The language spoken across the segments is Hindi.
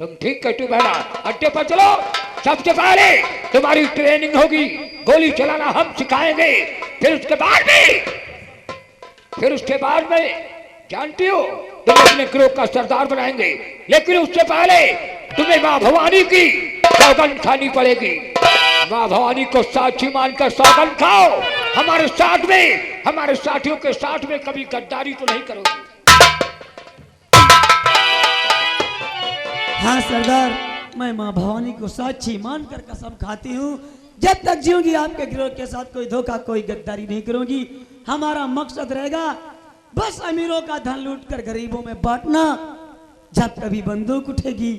तुम ठीक कहती बहना, अड्डे पर चलो। सबसे पहले तुम्हारी ट्रेनिंग होगी, गोली चलाना हम सिखाएंगे। फिर उसके बाद में जानती हो तुम अपने ग्रुप का सरदार बनाएंगे। लेकिन उससे पहले तुम्हें माँ भवानी की सौगंध खानी पड़ेगी। माँ भवानी को साक्षी मानकर सौगंध खाओ। हमारे साथ में, हमारे साथियों के साथ में कभी गद्दारी तो नहीं करोगे। हाँ सरदार, मैं माँ भवानी को साक्षी मानकर कसम खाती हूँ, जब तक जीऊंगी आपके गिरोह के साथ कोई धोखा, कोई गद्दारी नहीं करूंगी। हमारा मकसद रहेगा बस अमीरों का धन लूटकर गरीबों में बांटना। जब कभी बंदूक उठेगी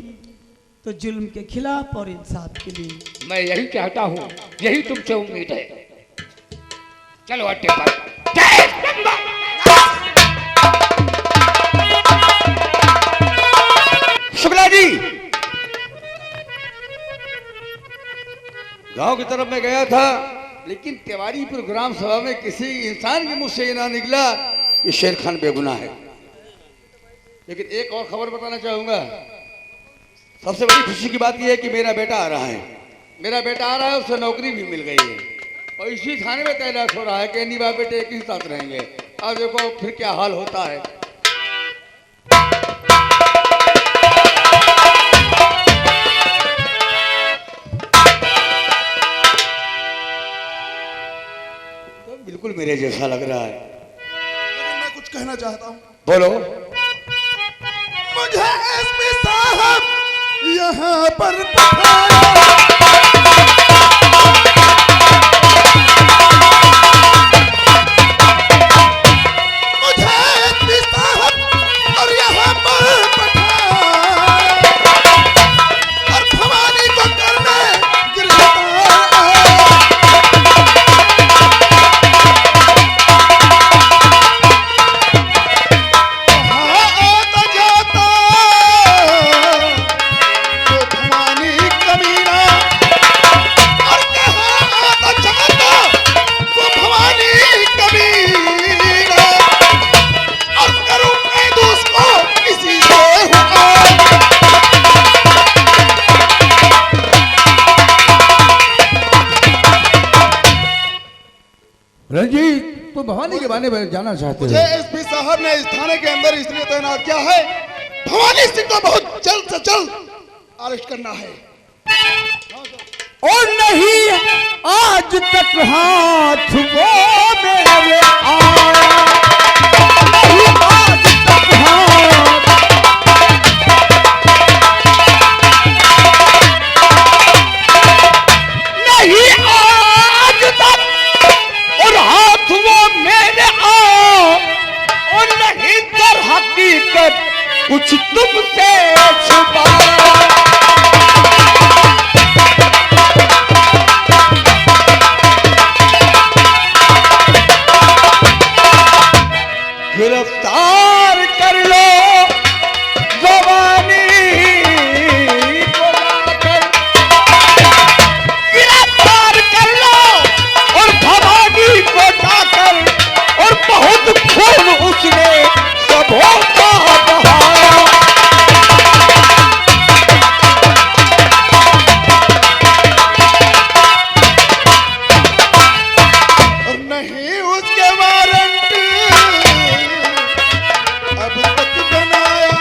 तो जुल्म के खिलाफ और इंसाफ के लिए। मैं यही चाहता हूँ, यही तुमसे उम्मीद है। चलो अड्डे पर। जय सिंबा। शुक्ला जी, गांव की तरफ मैं गया था, लेकिन तिवारीपुर ग्राम सभा में किसी इंसान के मुंह से ये ना निकला कि शेर खान बेगुनाह है। लेकिन एक और खबर बताना चाहूंगा। सबसे बड़ी खुशी की बात यह है कि मेरा बेटा आ रहा है। मेरा बेटा आ रहा है, उसे नौकरी भी मिल गई है और इसी थाने में तैनात हो रहा है कि नहीं बाप बेटे एक ही साथ रहेंगे। अब देखो फिर क्या हाल होता है। तो बिल्कुल मेरे जैसा लग रहा है। लेकिन मैं कुछ कहना चाहता हूँ। बोलो। मुझे एसपी साहब यहाँ पर रंजीत, तो भवानी के बारे में जानना चाहते मुझे एसपी साहब ने इस थाने के अंदर इसलिए तैनात किया है, भवानी सिंह को बहुत जल्द से जल्द अरेस्ट करना है। और नहीं आज तक हाथ वो मेरे नहीं आज तक हाथ नहीं आज तक और हाथ वो मेरे और नहीं कर हकीकत कुछ तुमसे छुपा। गिरफ्तार कर लो जवानी को लाकर, गिरफ्तार कर लो और भवानी को जाकर, और बहुत खून उसने सबों का बहाया। और नहीं उसके वारंट अब तक बनाया,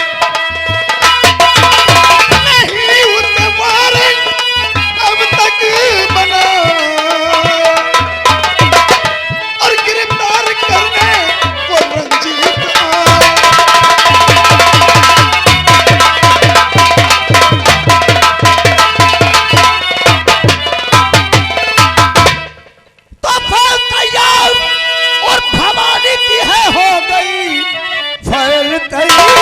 नहीं उसके वारंट अब तक बनाया, और गिरफ्तार करने को रंजीत आया। तो फल तैयार और भवानी की है हो गई फल तैयार।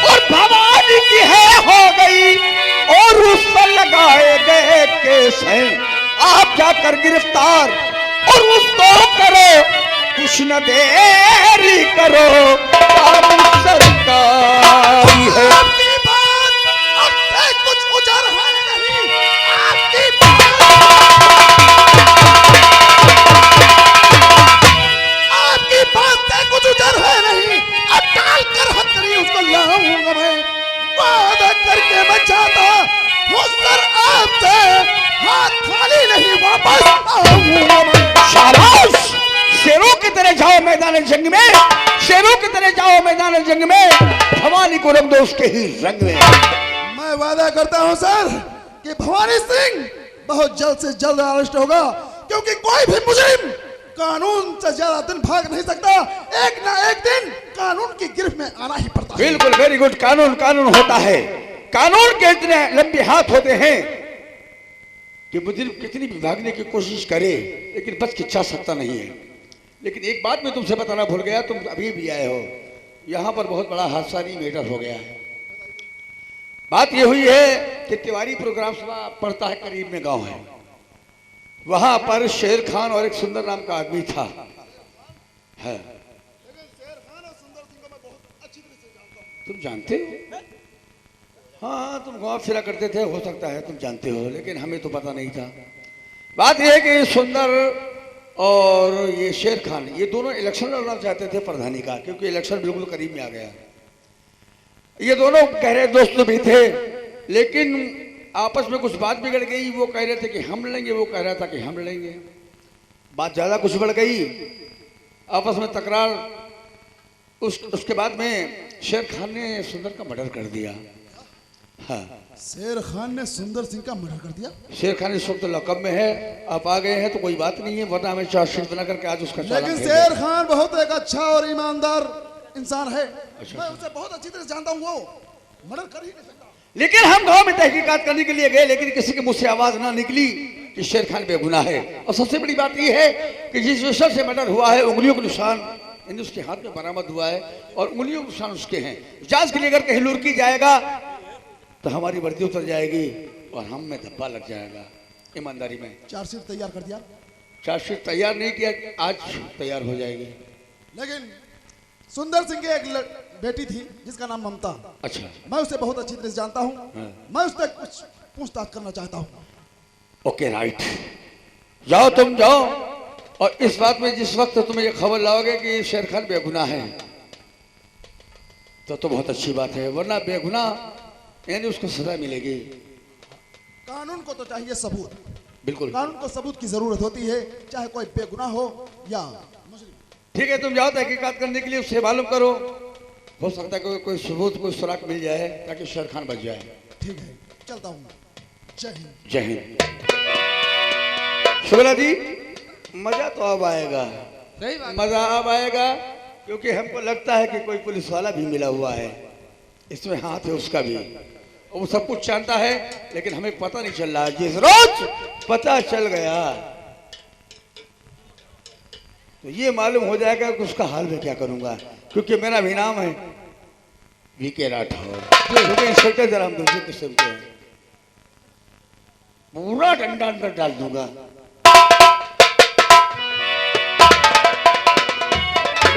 और भवानी की है हो गई और उस पर लगाए गए केस हैं। आप जाकर गिरफ्तार और उसको करो, कुछ न देरी करो, काम सरकारी है। आपकी बात अब से कुछ उजर है नहीं, आपकी बात सर आपसे हाथ खाली नहीं वापस आऊंगा। शाबाश, शेरों की तरह जाओ मैदान जंग में, शेरों की तरह जाओ मैदान जंग में, भवानी को रंग दो उसके ही रंग में। मैं वादा करता हूं सर कि भवानी सिंह बहुत जल्द से जल्द अरेस्ट होगा, क्योंकि कोई भी मुजरिम कानून से ज्यादा दिन भाग नहीं सकता। एक ना एक दिन कानून की गिरफ्त में आना ही पड़ता है। बिल्कुल, वेरी गुड। कानून कानून होता है, कानून के इतने लंबे हाथ होते हैं कि मुजरिम कितनी भी भागने की कोशिश करे लेकिन बच के जा सकता नहीं है। लेकिन एक बात मैं तुमसे बताना भूल गया, तुम अभी भी आए हो, यहाँ पर बहुत बड़ा हादसा नहीं मेटर हो गया है। बात यह हुई है कि तिवारी प्रोग्राम सभा पड़ता है, करीब में गांव है, वहां पर शेर खान और एक सुंदर नाम का आदमी था। है तुम जानते हो? हाँ, तुम गांव फिरा करते थे, हो सकता है तुम जानते हो, लेकिन हमें तो पता नहीं था। बात यह है कि सुंदर और ये शेर खान, ये दोनों इलेक्शन लड़ना चाहते थे प्रधानी का, क्योंकि इलेक्शन बिल्कुल करीब में आ गया। ये दोनों गहरे दोस्त भी थे, लेकिन आपस में कुछ बात बिगड़ गई। वो कह रहे थे कि हम लड़ेंगे, वो कह रहा था कि हम लड़ेंगे। बात ज़्यादा कुछ बढ़ गई, आपस में तकरार। उसके बाद में शेर खान ने सुंदर का मर्डर कर दिया। हाँ, शेर खान ने सुंदर सिंह का मर्डर कर दिया। शेर खान इस वक्त लकब में है, आप आ गए हैं तो कोई बात नहीं है, वरना हमें चार्जशीट बना करके आज उसका चालान लेकिन भेज शेर दें। खान बहुत एक अच्छा और ईमानदार इंसान है। अच्छा। मैं उसे बहुत अच्छी तरह से जानता हूँ, वो मर्डर कर ही नहीं सकता। लेकिन हम गांव में तहकीकात करने के लिए गए, लेकिन किसी के मुंह से आवाज ना निकली कि शेर खान बेगुनाह है। और सबसे बड़ी बात यह है कि जिस विषय से मर्डर हुआ है, उंगलियों के निशान यानी उसके हाथ में बरामद हुआ है और उंगलियों के निशान उसके हैं। जांच के लिए अगर कहीं लुढ़की जाएगा तो हमारी वर्दी उतर जाएगी और हम में धब्बा लग जाएगा। ईमानदारी में चार्जशीट तैयार कर दिया। चार्जशीट तैयार नहीं किया, आज तैयार हो जाएगी। लेकिन सुंदर सिंह की एक बेटी थी जिसका नाम ममता। अच्छा, मैं उसे बहुत अच्छी तरह से जानता हूँ। हाँ। मैं उससे कुछ पूछताछ करना चाहता हूँ। ओके, राइट, जाओ तुम जाओ। और इस बात में जिस वक्त तुम्हें ये खबर लाओगे कि शेर खान बेगुनाह है तो बहुत अच्छी बात है, वरना बेगुनाह यानी उसको सजा मिलेगी। कानून को तो चाहिए सबूत। बिल्कुल, कानून को सबूत की जरूरत होती है, चाहे कोई बेगुनाह हो या मुजरिम। ठीक है, तुम जाओ तहकीकात करने के लिए, उससे मालूम करो, हो सकता है कोई सबूत, कोई सुराग मिल जाए ताकि शेर खान बच जाए। ठीक है, चलता हूँ। जय हिंद। जय हिंद। शुक्ला जी, मजा तो अब आएगा, मजा अब आएगा, क्योंकि हमको लगता है कि कोई पुलिस वाला भी मिला हुआ है, इसमें हाथ है उसका भी, और वो सब कुछ जानता है, लेकिन हमें पता नहीं चल रहा। जिस रोज पता चल गया तो ये मालूम हो जाएगा कि उसका हाल में क्या करूंगा, क्योंकि मेरा भी नाम है वीके राठौर, क्योंकि इंस्पेक्टर जरा हम दूसरे किस्म के हैं, पूरा डंडा अंदर डाल दूंगा।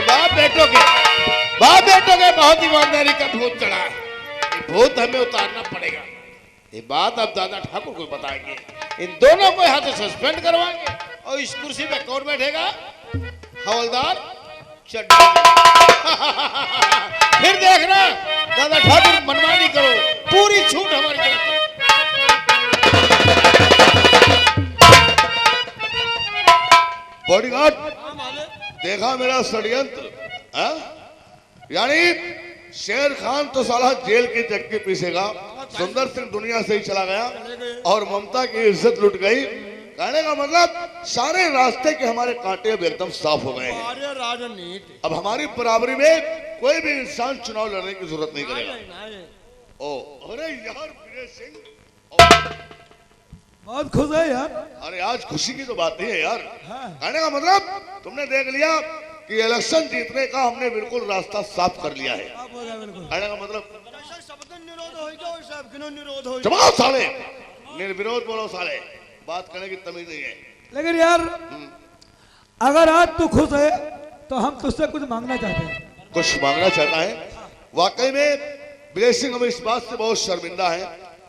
बाप बेटों के बहुत ईमानदारी का भूत चढ़ा है, ये भूत हमें उतारना पड़ेगा। ये बात अब दादा ठाकुर को बताएंगे, इन दोनों को यहाँ से सस्पेंड करवाएंगे। और इस कुर्सी पे कौन बैठेगा? हवलदार चड्डा। फिर देखना दादा ठाकुर मनमानी करो, पूरी छूट हमारी तरफ। बॉडीगार्ड, देखा मेरा षड्यंत्र? यानी शेर खान तो साला जेल की चक्की पीसेगा, सुंदर सिंह दुनिया से ही चला गया और ममता की इज्जत लुट गई। कहने का मतलब सारे रास्ते के हमारे कांटे अब एकदम साफ हो गए हैं। राजनीति अब हमारी बराबरी में कोई भी इंसान चुनाव लड़ने की जरूरत नहीं करेगा। ओ अरे यार वीरे सिंह, बहुत खुश है यार। अरे आज खुशी की तो बात नहीं है यार। कहने का मतलब तुमने देख लिया कि इलेक्शन जीतने का हमने बिल्कुल रास्ता साफ कर लिया है। कहने का मतलब जमाओ साले, निर्विरोध बोलो साले, बात करने की तमीज नहीं है। लेकिन यार अगर आज तू खुश है तो हम तुझसे कुछ मांगना चाहते हैं। कुछ मांगना चाहता है? वाकई में विजय सिंह हम इस बात से बहुत शर्मिंदा है।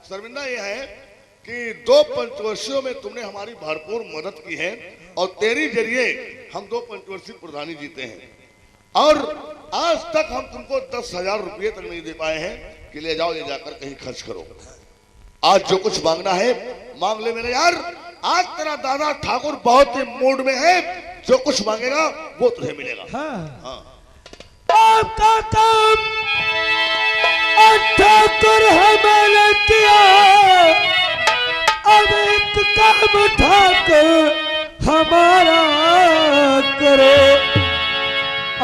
शर्मिंदा यह है कि 2 पंचवर्षियों में तुमने हमारी भरपूर मदद की है और तेरी जरिए हम 2 पंचवर्षीय प्रधानी जीते हैं, और आज तक हम तुमको 10,000 रुपये तक नहीं दे पाए हैं कि ले जाओ, ले जाकर कहीं खर्च करो। आज जो कुछ मांगना है मांग ले मेरे यार। आज तेरा दादा ठाकुर बहुत ही मूड में है, जो कुछ मांगेगा वो तुझे मिलेगा। हाँ। आपका काम ठाकुर हमने किया, अब एक काम ठाकुर हमारा करो।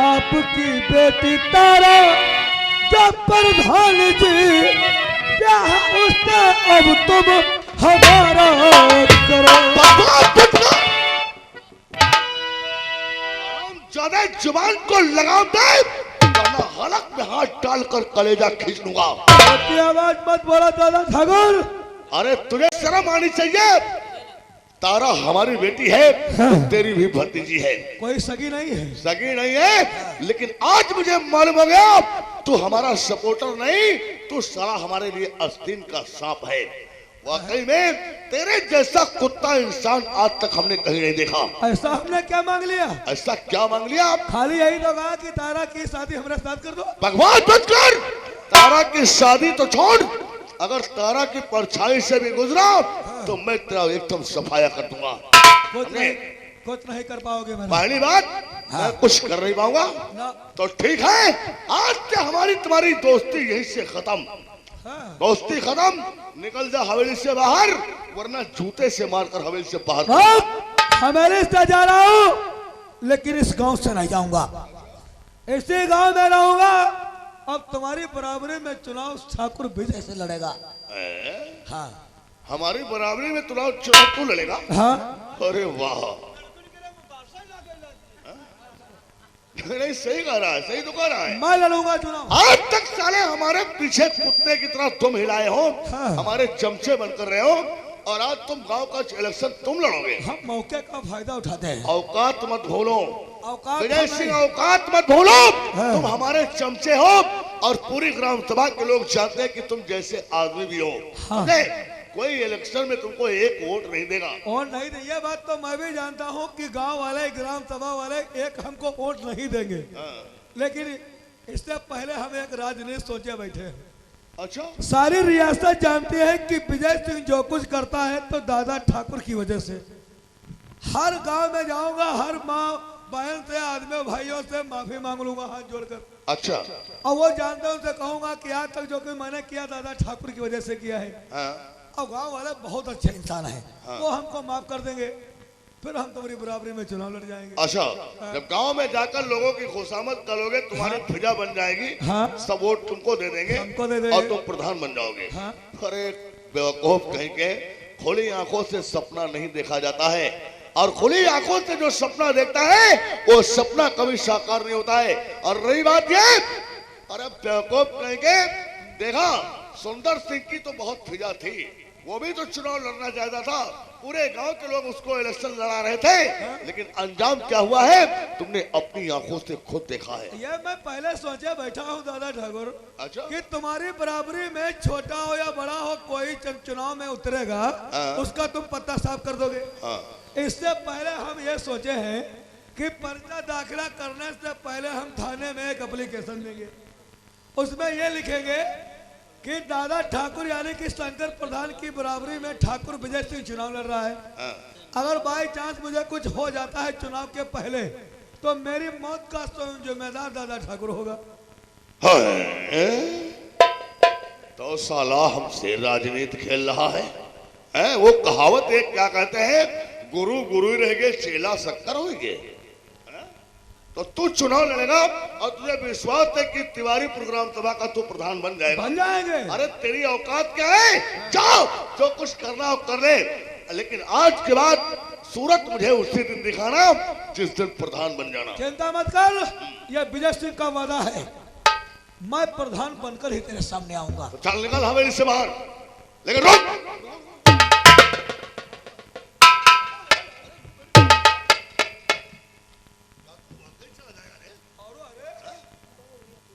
आपकी बेटी तारा जब प्रधान जी ब्याह उससे अब तुम हमारा करो। ज्यादा जुबान को लगाम दे वरना हलक में हाथ डालकर कलेजा खींच लूंगा। आवाज मत बोला दादा ठाकुर। अरे तुझे शर्म आनी चाहिए। तारा हमारी बेटी है, तेरी भी भतीजी है। कोई सगी नहीं है। सगी नहीं है, लेकिन आज मुझे मालूम हो गया तू हमारा सपोर्टर नहीं, तू साला हमारे लिए आस्तीन का सांप है। वाकई में तेरे जैसा कुत्ता इंसान आज तक हमने कहीं नहीं देखा। ऐसा हमने क्या मांग लिया? ऐसा क्या मांग लिया आप? खाली यही तो कहा कि तारा की शादी हमारे साथ कर दो। भगवान मत कर। तारा की शादी तो छोड़, अगर तारा की परछाई से भी गुजरा तो मैं तेरा एकदम सफाया कर दूंगा। कुछ नहीं कर पाओगे। पहली बात मैं कुछ कर नहीं पाऊंगा तो ठीक है, आज से हमारी तुम्हारी दोस्ती यहीं से खत्म। दोस्ती खत्म, निकल जा हवेली से बाहर वरना जूते से मारकर हवेली से बाहर। हवेली से जा रहा हूँ लेकिन इस गांव से नहीं जाऊंगा, इसी गांव में रहूंगा। अब तुम्हारी बराबरी में चुनाव ठाकुर विजय से लड़ेगा। हाँ, हमारी बराबरी में चुनाव तू लड़ेगा? हाँ। अरे वाह, नहीं सही कह रहा है, सही तो कह रहा है। मैं लड़ूंगा चुनाव। आज तक साले हमारे पीछे कुत्ते की तरह तुम हिलाए हो। हाँ। हमारे चमचे बनकर रहे हो और आज तुम गांव का इलेक्शन तुम लड़ोगे। हम मौके का फायदा उठाते हैं। औकात मत भूलो विजय सिंह, औकात औकात मत भूलो। हाँ। तुम हमारे चमचे हो और पूरी ग्राम सभा के लोग जानते हैं कि तुम जैसे आदमी भी हो। हाँ। कोई इलेक्शन में तुमको एक वोट नहीं देगा। और नहीं दे, ये बात तो मैं भी जानता हूँ कि गांव वाले ग्राम सभा वाले एक हमको वोट नहीं देंगे। हाँ। लेकिन इससे पहले हम एक राजनीति सोचे बैठे हैं। अच्छा, सारी रियासत जानती है कि विजय सिंह जो कुछ करता है तो दादा ठाकुर की वजह से। हर गांव में जाऊंगा, हर माँ बहन से, आदमी भाइयों से माफी मांग लूंगा हाथ जोड़कर। अच्छा, और वो जानते हैं, उनसे कहूंगा कि आज तक जो कि मैंने किया दादा ठाकुर की वजह से किया है। हाँ। और गांव वाले बहुत अच्छे इंसान हैं। हाँ। वो हमको माफ कर देंगे, फिर हम तुम्हारी बराबरी में चुनाव लड़ जाएंगे। अच्छा, जब गांव में जाकर लोगों की खुशामद करोगे तुम्हारी फिजा बन जाएगी। हाँ। सब वोट तुमको दे देंगे, हमको दे देंगे और तुम प्रधान बन जाओगे। हाँ। अरे बेवकूफ कहीं के, खुली आंखों से सपना नहीं देखा जाता है और खुली आंखों से जो सपना देखता है वो सपना कभी साकार नहीं होता है। और रही बात ये, अरे बेवकूफ कहीं के, देखा सुंदर सिंह की तो बहुत फिजा थी, वो भी तो चुनाव लड़ना चाहता था, पूरे गांव के लोग उसको इलेक्शन लड़ा रहे थे। लेकिन अंजाम क्या हुआ है तुमने अपनी आंखों से खुद देखा है। ये मैं पहले सोचे बैठा हूँ दादा ठाकुर। अच्छा? कि तुम्हारी बराबरी में छोटा हो या बड़ा हो कोई चुनाव में उतरेगा, उसका तुम पत्ता साफ कर दोगे। इससे पहले हम ये सोचे हैं कि पर्चा दाखिला करने से पहले हम थाने में एक एप्लीकेशन देंगे, उसमें ये लिखेंगे कि दादा ठाकुर यानी कि शंकर प्रधान की बराबरी में ठाकुर विजय सिंह चुनाव लड़ रहा है। अगर बाई चांस मुझे कुछ हो जाता है चुनाव के पहले तो मेरी मौत का स्वयं जिम्मेदार दादा ठाकुर होगा। तो साला हमसे राजनीति खेल रहा है? वो कहावत एक क्या कहते हैं, गुरु गुरु रह गए चेला शक्कर हो गए। तो तू चुनाव लड़ेगा और तुझे विश्वास है कि तिवारी प्रोग्राम सभा का तू प्रधान बन जाएगा। बन जाएंगे। अरे तेरी औकात क्या है, जाओ जो कुछ करना हो कर ले, लेकिन आज के बाद सूरत मुझे उसी दिन दिखाना जिस दिन प्रधान बन जाना। चिंता मत कर, यह विजय सिंह का वादा है, मैं प्रधान बनकर ही तेरे सामने आऊंगा। तो चल निकल हवेली से बाहर, लेकिन रुक,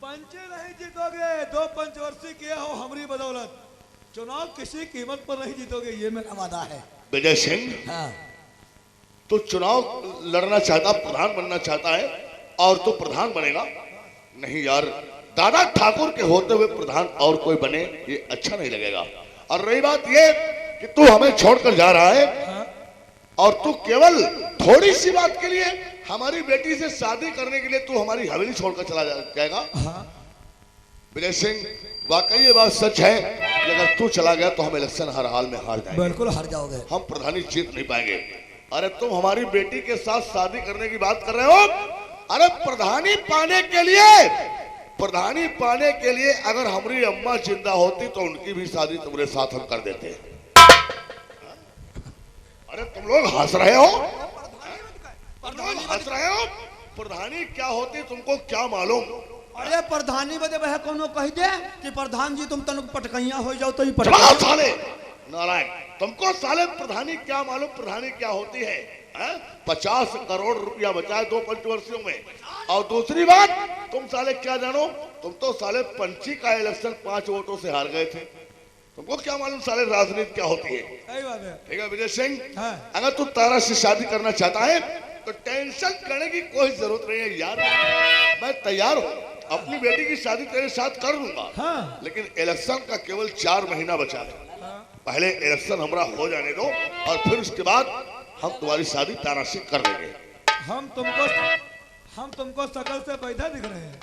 पंचे नहीं जीतोगे, 2 पंचवर्षीय किया हो हमारी बदौलत, चुनाव किसी कीमत पर नहीं जीतोगे, ये मेरा वादा है। विजय सिंह, हाँ। तो चुनाव लड़ना चाहता, प्रधान बनना चाहता है और तू प्रधान बनेगा? नहीं यार, दादा ठाकुर के होते हुए प्रधान और कोई बने ये अच्छा नहीं लगेगा। और रही बात ये कि तू हमें छोड़कर जा रहा है, और तू केवल थोड़ी सी बात के लिए हमारी बेटी से शादी करने के लिए तू हमारी हवेली छोड़कर चला जाएगा। विजय सिंह, वाकई ये बात सच है कि अगर तू चला गया तो हम इलेक्शन हर हाल में हार जाएंगे। बिल्कुल हार जाओगे। हम प्रधानी जीत नहीं पाएंगे। अरे तुम हमारी बेटी के साथ शादी करने की बात कर रहे हो? अरे प्रधानी पाने के लिए अगर हमारी अम्मा जिंदा होती तो उनकी भी शादी तुम्हारे साथ हम कर देते। अरे तुम लोग हंस रहे हो, प्रधानी क्या होती तुमको क्या मालूम? अरे प्रधानी बदे वह कोनो कह दे कि प्रधान जी तुम तन पटकैया हो जाओ तो ही साले नारायण, तुमको साले प्रधानी क्या मालूम? प्रधानी क्या होती है? 50 करोड़ रुपया बचाए 2 पंचवर्षियों में। और दूसरी बात, तुम साले क्या जानो? तुम तो साले पंची का इलेक्शन 5 वोटों से हार गए थे। तुमको क्या मालूम साले राजनीति क्या होती है? सही बात है। ठीक है विजय सिंह, अगर तू तारा से शादी करना चाहता है तो टेंशन करने की कोई जरूरत नहीं है यार। मैं तैयार हूँ, अपनी बेटी की शादी तेरे साथ कर दूंगा। लेकिन इलेक्शन का केवल 4 महीना बचा है। पहले इलेक्शन हमारा हो जाने दो और फिर उसके बाद हम तुम्हारी शादी तारा से कर देंगे। हम तुमको शकल से बैठा दिख रहे हैं।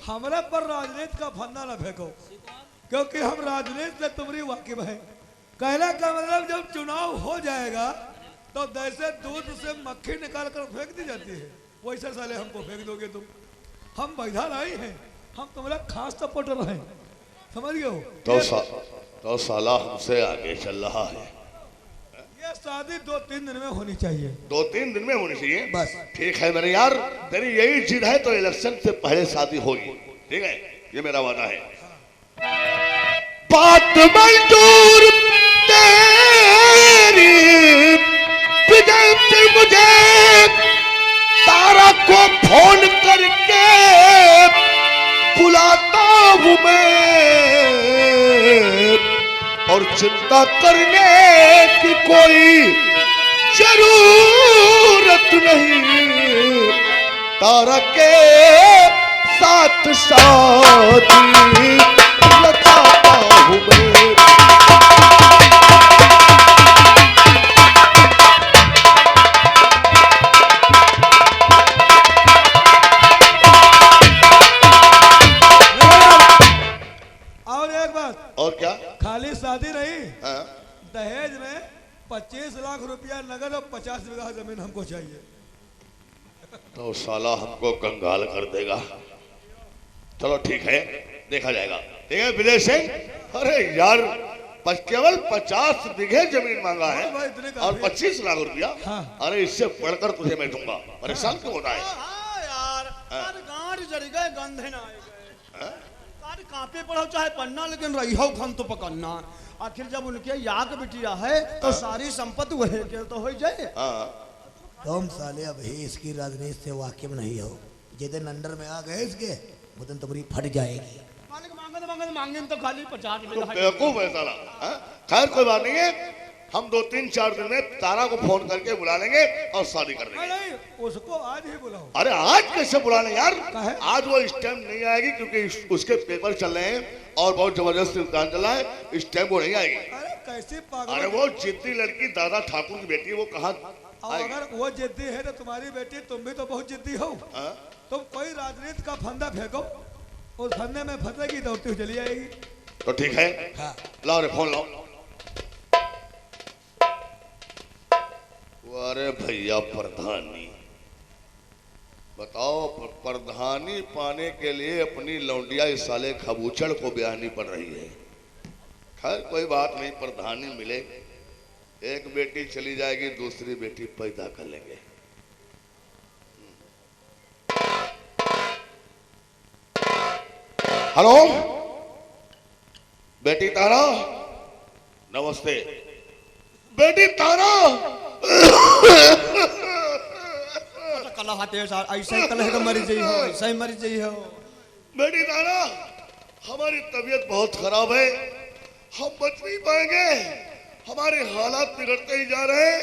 हमारे पर राजनीति का फंदा न फेंको, क्योंकि हम राजनीति से तुम्हारी वाकिफ है। कहने का मतलब जब चुनाव हो जाएगा तो जैसे दूध से मक्खी निकाल कर फेंक दी जाती है, वैसे साले हमको फेंक दोगे तुम। हम बैठा नहीं है, हम तुम्हारा खास सपोर्टर हैं, समझ गए हो? तो साला हमसे आगे चल रहा है। ये शादी 2-3 दिन में होनी चाहिए। 2-3 दिन में होनी चाहिए बस। ठीक है मेरे यार, तेरी यही जिद है तो इलेक्शन से पहले शादी होगी। ठीक है, ये मेरा वादा है। बात मंजूर तेरी, मुझे तारा को फोन करके बुलाता हूं मैं, और चिंता करने की कोई जरूरत नहीं। तारा के साथ शादी रचाता हूं मैं। और क्या? खाली शादी नहीं, हाँ? दहेज में 25 लाख रुपया नगद और 50 बीघा जमीन हमको चाहिए। तो साला हमको कंगाल कर देगा। चलो ठीक है, देखा जाएगा। ठीक है विजय सिंह, अरे यार केवल 50 बीघे जमीन मांगा है और 25 लाख रुपया। अरे इससे बढ़कर तुझे मैं दूंगा। परेशान क्यों होता है यार? गाड़ी जरी गए, गंधे ना आए गए। कापे पढ़ो चाहे पढ़ना, लेकिन रही हो खन तो पकड़ना। आखिर जब उनके याद बिटिया है तो सारी संपत्ति वही के तो हो जाए। तुम साले अब ही इसकी राजनीति से वाकिफ नहीं हो। जितने अंडर में आ गए इसके वो दिन तुम्हारी फट जाएगी। मांगे तो खाली 50 बेवकूफ है साला। खैर कोई बात नहीं है, हम 2-3-4 दिन में तारा को फोन करके बुला लेंगे और शादी कर देंगे। नहीं, उसको आज ही बुलाओ। अरे आज कैसे बुला लें यार? आज वो इस टाइम नहीं आएगी क्योंकि उसके पेपर चल रहे हैं और बहुत जबरदस्त इम्तिहान चल रहा है। इस टाइम वो नहीं आएगी। अरे कैसे पागल? अरे वो जिद्दी लड़की दादा ठाकुर की बेटी है, वो कहाँ आएगी? अगर वो जिद्दी है तो तुम्हारी बेटी, तुम भी तो बहुत जिद्दी हो। तुम कोई राजनीति का फंदा फेंको, उस फंदे में फंसेगी दौड़ती हुई चली आएगी। तो ठीक है, लाओ रे फोन लाओ। अरे भैया प्रधानी बताओ, प्रधानी पाने के लिए अपनी लौंडिया इस साले खबूचड़ को ब्याहनी पड़ रही है। खैर कोई बात नहीं, प्रधानी मिले, एक बेटी चली जाएगी, दूसरी बेटी पैदा कर लेंगे। हेलो बेटी तारा, नमस्ते बेटी तारा। कला हाथे ऐसा ही कलह का मरी जाई हो, ऐसा ही मरी जाई हो। बेटी तारा, हमारी तबीयत बहुत खराब है, हम बच नहीं पाएंगे, हमारे हालात बिगड़ते ही जा रहे हैं।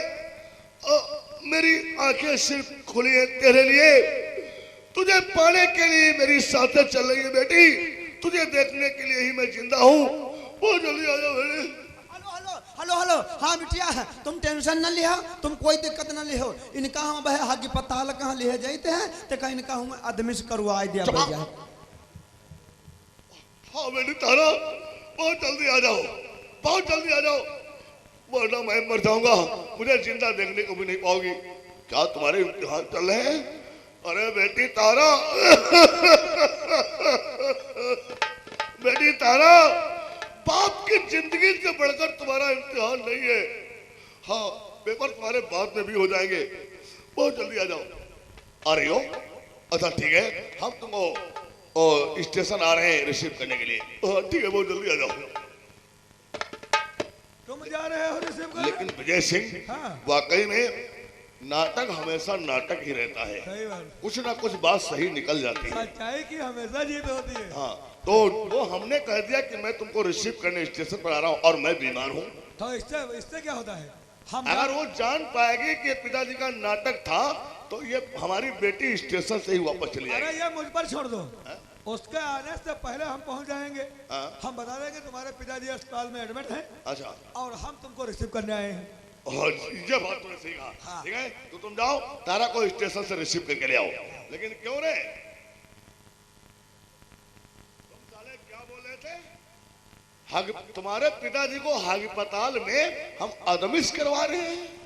मेरी आंखें सिर्फ खुली है तेरे लिए, तुझे पाने के लिए मेरी साथें चल रही है बेटी, तुझे देखने के लिए ही मैं जिंदा हूँ। बहुत जल्दी आ जाओ बेटी। हेलो हेलो हेलो हेलो, हाँ बिटिया तुम टेंशन न लिहो, तुम कोई दिक्कत न लिहो। इनका हम बह हागी पताल कहाँ ले जाते हैं तो कहीं इनका हम आदमी से करवा दिया भैया। हाँ बेटी तारा, बहुत जल्दी आ जाओ, बहुत जल्दी आ जाओ, वरना मैं मर जाऊंगा, मुझे जिंदा देखने को भी नहीं पाओगी। क्या तुम्हारे इम्तिहान चल रहे हैं? अरे बेटी तारा बेटी तारा, बाप की जिंदगी से बढ़कर तुम्हारा इम्तिहान नहीं है। हाँ, पेपर तुम्हारे बाद में भी हो जाएंगे, बहुत जल्दी आ जाओ। आ रही हो? अच्छा ठीक है, हम तुमको स्टेशन आ रहे हैं रिसीव करने के लिए। ठीक है, बहुत जल्दी आ जाओ। तुम जा रहे हो रिसीव करने? लेकिन विजय सिंह, हाँ। वाकई में नाटक हमेशा नाटक ही रहता है, सही बात, कुछ ना कुछ बात सही निकल जाती है। सच्चाई की हमेशा जीत होती है। हाँ, तो वो हमने कह दिया कि मैं तुमको रिसीव करने स्टेशन पर आ रहा हूँ और मैं बीमार हूँ। तो इससे क्या होता है? हम अगर वो जान पाएगी कि पिताजी का नाटक था तो ये हमारी बेटी स्टेशन से ही वापस चली अरे जाएगी। ये मुझ पर छोड़ दो, उसके आने से पहले हम पहुंच जाएंगे। हाँ। हम बता देंगे तुम्हारे पिताजी अस्पताल में एडमिट हैं अच्छा, और हम तुमको रिसीव करने आए हैं। और ये बात तुमने सही कहा। ठीक है, तो तुम जाओ, तारा को स्टेशन से रिसीव करके ले आओ। लेकिन क्यों रे, तुम साले क्या बोल रहे थे? तुम्हारे पिताजी को अस्पताल में हम आदमिश करवा रहे हैं।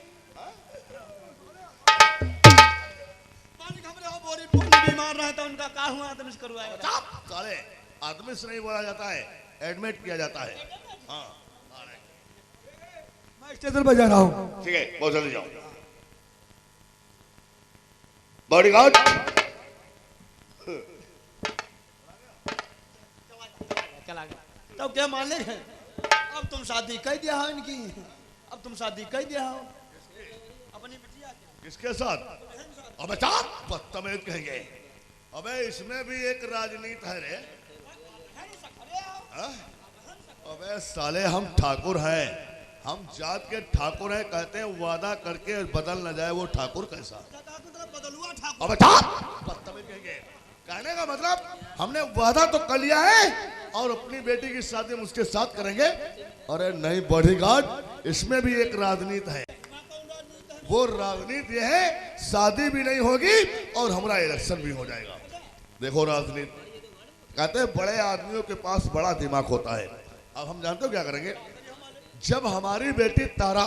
बीमार रहे तो उनका क्या हुआ आदमी से करवाएगा? साले, आदमिश नहीं बोला जाता है, एडमिट किया जाता है। हाँ, मैं स्टेशन पर जा रहा हूँ। ठीक है, बहुत जल्दी जाओ। बॉडीगार्ड, तब क्या मालिक है? अब तुम शादी कर दिया हो इनकी, अब तुम शादी कर दिया हो अपनी बिटिया की। किसके साथ? अबे चाप, बदतमीज कहेंगे। अबे इसमें भी एक राजनीति है रे। हाँ? अबे साले, हम ठाकुर हैं, हम जात के ठाकुर हैं। कहते हैं वादा करके बदल न जाए वो ठाकुर कैसा। अबे चाप, बदतमीज कहेंगे। कहने का मतलब हमने वादा तो कर लिया है और अपनी बेटी की शादी हम उसके साथ करेंगे। अरे नहीं बॉडीगार्ड, इसमें भी एक राजनीति है। वो राजनीति ये है, शादी भी नहीं होगी और हमारा इलेक्शन भी हो जाएगा। देखो राजनीति, कहते हैं बड़े आदमियों के पास बड़ा दिमाग होता है। अब हम जानते हो क्या करेंगे? जब हमारी बेटी तारा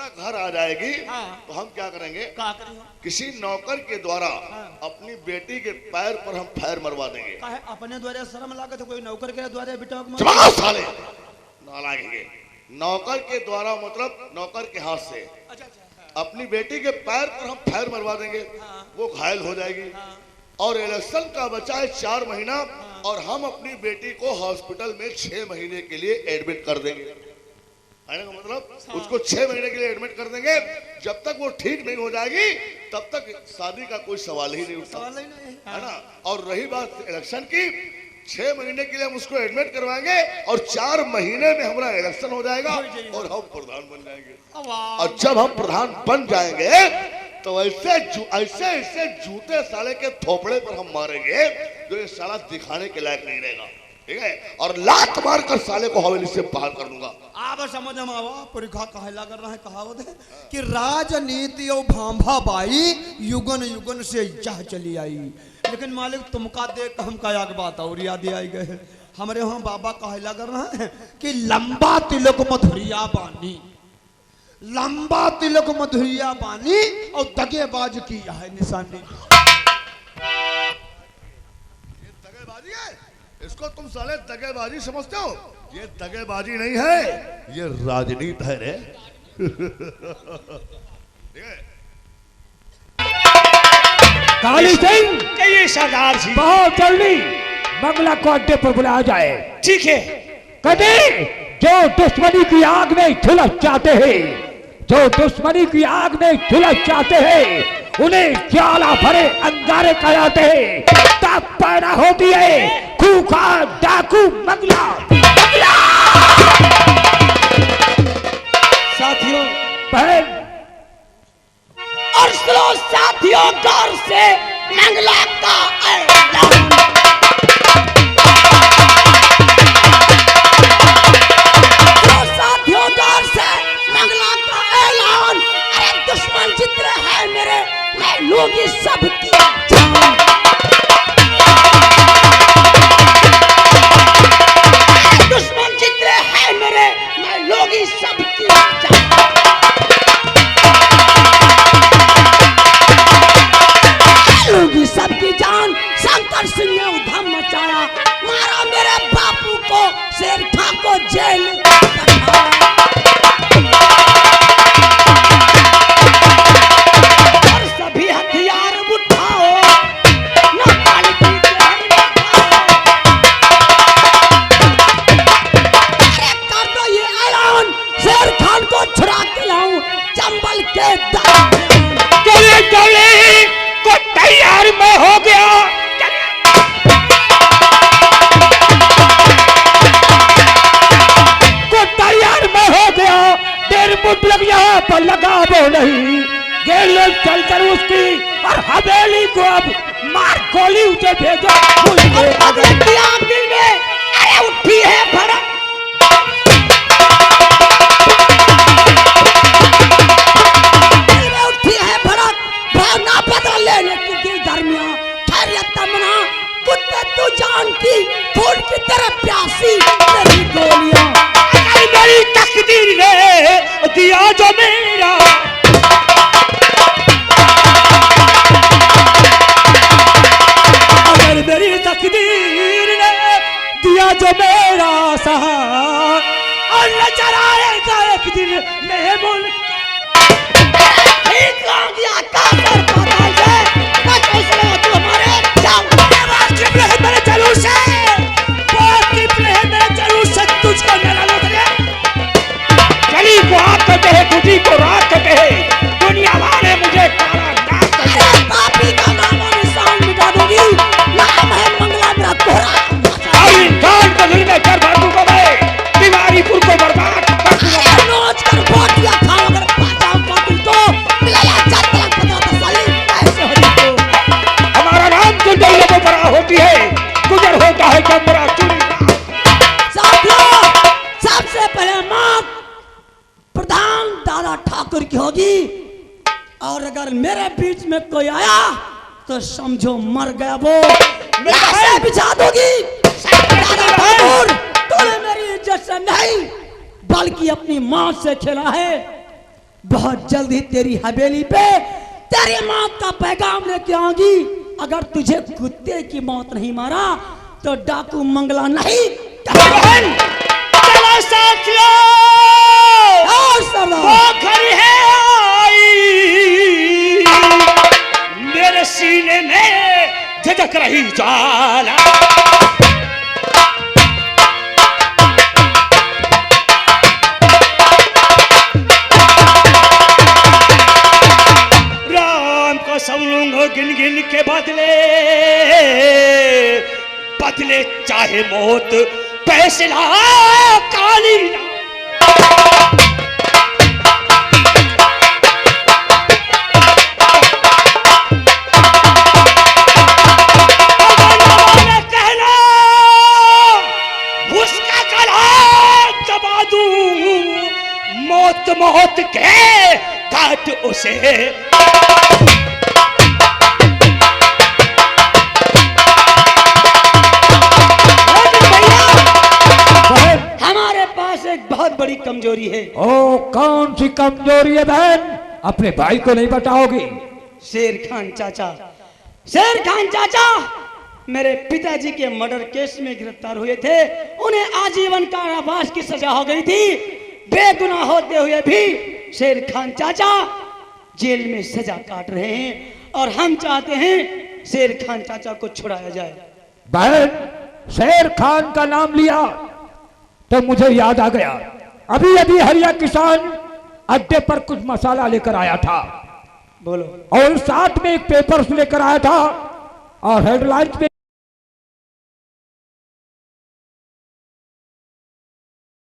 घर आ जाएगी, हाँ। तो हम क्या करेंगे? क्या करेंगे? किसी नौकर के द्वारा हाँ। अपनी बेटी के पैर पर हम पैर मरवा देंगे। काहे अपने द्वारा शर्म लागे तो कोई नौकर के द्वारा बेटा को चलो साले, नालायक। नौकर के द्वारा मतलब नौकर के हाथ से अच्छा, अपनी बेटी के पैर पर हम पैर मरवा देंगे। हाँ। वो घायल हो जाएगी। हाँ। और इलेक्शन का बचा है 4 महीना। हाँ। और हम अपनी बेटी को हॉस्पिटल में 6 महीने के लिए एडमिट कर देंगे। कहने का मतलब उसको 6 महीने के लिए एडमिट कर देंगे। जब तक वो ठीक नहीं हो जाएगी तब तक शादी का कोई सवाल ही नहीं उठता, है ना। और रही बात इलेक्शन की, 6 महीने के लिए हम उसको एडमिट करवाएंगे और 4 महीने में हमारा इलेक्शन हो जाएगा और हम प्रधान बन जाएंगे। और जब हम प्रधान बन जाएंगे तो ऐसे ऐसे जूते साले के थोपड़े पर हम मारेंगे जो ये साला दिखाने के लायक नहीं रहेगा। ठीक है, और लात मार कर साले को हवेली से बाहर कर दूंगा। आप समझ में आवा परीक्षा कहला कर रहा है, कहावत है कि राजनीति और भांभा बाई युगन युगन से यह चली आई। लेकिन मालिक तुमका देख हमका एक बात और याद आई गए। हमारे यहाँ बाबा कहला कर रहा है कि लंबा तिलक मधुरिया बानी, लंबा तिलक मधुरिया बानी और दगेबाज की है निशानी। दगेबाजी है, इसको तुम साले दगेबाजी समझते हो? ये दगेबाजी नहीं है, ये राजनीति है रे। ठीक है, काली सिंह, कहिए सरदार जी। बहुत जल्दी बंगला को अड्डे पर बुलाया जाए। ठीक है। कदे जो दुश्मनी की आग में झुलस जाते हैं, जो दुश्मनी की आग में झुलस जाते हैं, उन्हें ज्वाला भरे अंगारे कहलाते हैं। तब पैदा होती है खूंखार डाकू मंगला। साथियों, बहन और सुनो साथियों, गौर से मंगला का ऐलान। ने उधम मचाया, मारा मेरे बापू को, शेर खान को जेल और सभी हथियार उठाओ, न पालकी जहर उठाओ। अरे कर दो ये ऐलान, शेर खान को छुड़ा के लाऊं चंबल के दाम। चले को तैयार मैं हो गया। को तैयार मैं हो गया, देर मुतलक यहाँ पर लगा वो नहीं। गेल चल कर उसकी और हवेली को अब मार गोली उसे भेजो। दिल में अरे उठी है भड़क, भावना बदल लेने की दिल दरमियां खैरियत तमन्ना, कुत्ते तू जान की खून की तरह प्यासी तेरी गोलियां। अगर मेरी तकदीर ने दिया जो मेरा, अगर मेरी तकदीर ने दिया जो मेरा सहार, और नजर आएगा एक दिन मेरे मुल्क ठीक लग गया काफर पाताल से, बच इसलिए तू हमारे जान वाकिफ रहे मेरे जलूस से, वाकिफ रहे मेरे जलूस से, तुझको मेरा लुक दे। गली को आग करते हैं, तुझी को राख करते हैं, दुनिया वाले मुझे काला नाक करते हैं। पापी का नाम और निशान मिटा दूंगी, नाम है मंगला मेरा तोरा। और इंसान को दिल में कर भर दूंगा मैं, दीवारीपुर को बर्बाद कर दूंगा। नोच कर बोटियां खाओ, अगर पाता हूं कातिल तो मिलेगा चार तलाक 15 साली कैसे हो तो। हमारा नाम तो दौलतों पर होती है, गुजर होता है जब मेरा चुनी। साथियों, सबसे पहले मौत प्रधान दादा ठाकुर की होगी, और अगर मेरे बीच में कोई आया तो समझो मर गया वो, लाशें बिछा दोगी। दादा ठाकुर, तूने मेरी इज्जत से नहीं बल्कि अपनी मौत से खेला है। बहुत जल्द ही तेरी हवेली पे तेरी मौत का पैगाम लेके आऊंगी। अगर तुझे कुत्ते की मौत नहीं मारा तो डाकू मंगला नहीं। बहन, चलो साथियों, और सरदार वो खड़ी है आई, मेरे सीने में झटक रही ज्वाला। राम को सब लूंगा गिन गिन के बदले, बदले चाहे मौत फैसला काली। कहना उसका कलाम दबा दूं, मौत मौत के काट उसे। हमारे पास एक बहुत बड़ी कमजोरी है। ओ, कौन सी कमजोरी है बहन? अपने भाई को नहीं बताओगी? शेर खान चाचा, शेर खान चाचा मेरे पिताजी के मर्डर केस में गिरफ्तार हुए थे। उन्हें आजीवन कारावास की सजा हो गई थी। बेगुनाह होते हुए भी शेर खान चाचा जेल में सजा काट रहे हैं, और हम चाहते हैं शेर खान चाचा को छुड़ाया जाए। बहन, शेर खान का नाम लिया तो मुझे याद आ गया, अभी अभी हरिया किसान अड्डे पर कुछ मसाला लेकर आया था। बोलो। और साथ में एक पेपर लेकर आया था, और हेडलाइंस में